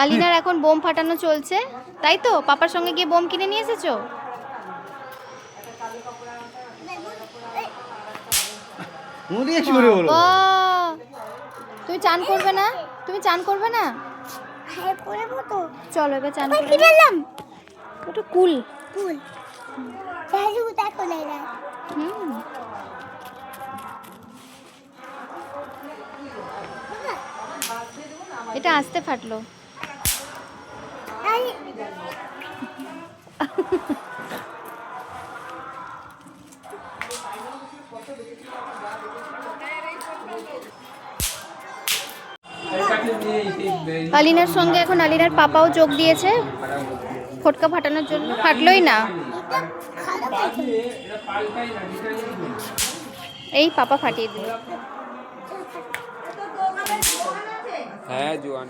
আলিনার এখন বোম ফাটানো চলছে, তাই তো? পাপার সঙ্গে গিয়ে বোম কিনে নিয়ে এসেছো? বাবা, তুমি চান করবে না? তুমি চান করবে না? চলো এবার চান করে নাও। ওটা কুল কুল। হুম, এটা আস্তে ফাটলো। আলিনার সঙ্গে এখন আলিনার পাপাও যোগ দিয়েছে ফটকা ফাটানোর জন্য। ফাটলোই না, এই পাপা ফাটিয়ে দিল। হ্যাঁ জোয়ান